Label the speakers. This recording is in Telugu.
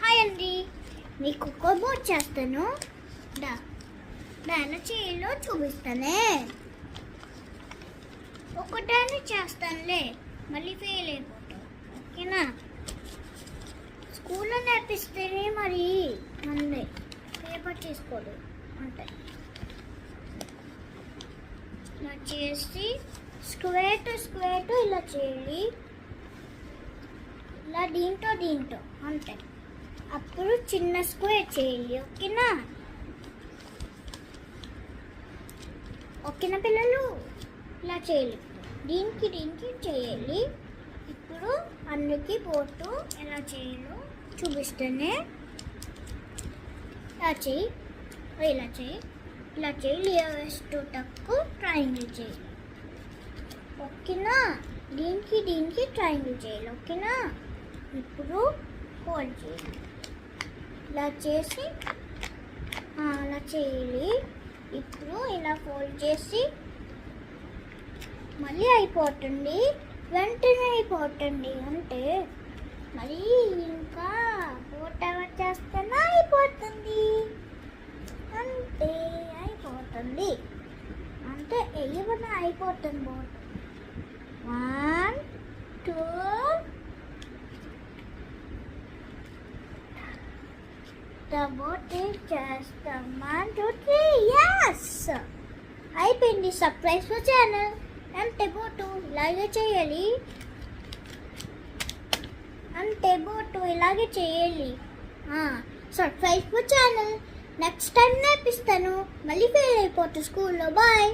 Speaker 1: హాయ్ అండి, మీకు కోబోట్ చేస్తాను. దాని చేయిలో చూపిస్తానే. ఒకటాన్ని చేస్తానులే, మళ్ళీ ఫెయిల్ అయిపోతాం. ఓకేనా? స్కూల్లో నేర్పిస్తేనే మరి మంది పేపర్ తీసుకోడు ఉంటాయి. ఇలా చేసి స్క్వేర్ టు ఇలా చేయాలి. ఇలా దీంతో అంతే. అప్పుడు చిన్న స్క్వేర్ చేయాలి. ఓకేనా పిల్లలు? ఇలా చేయాలి. దీనికి చేయాలి. ఇప్పుడు అన్నికి పోతూ ఎలా చేయాలో చూపిస్తేనే. ఇలా చేయి లియర్స్ టు టక్కు ట్రయాంగిల్ చేయాలి. ఓకేనా? దీనికి ట్రయాంగిల్ చేయాలి. ఓకేనా? ఇప్పుడు ఫోల్డ్ చేయాలి. ఇలా చేసి అలా చేయాలి. ఇప్పుడు ఇలా ఫోల్డ్ చేసి మళ్ళీ అయిపోతుంది. వెంటనే అయిపోతుంది. అంటే మళ్ళీ ఇంకా ఫోటోవర్ చేస్తేనే అయిపోతుంది. అంతే అయిపోతుంది. అంటే ఏమైనా అయిపోతుంది. Boat 1 2 The boat is just 1 2 3. Yes! అయిపోయింది. Subscribe to channel. అంటే బోటు ఇలాగే చేయాలి. Subscribe to channel. Next time నేర్పిస్తాను. మళ్ళీ ఫెయిల్ అయిపోతుంది స్కూల్లో. బాయ్.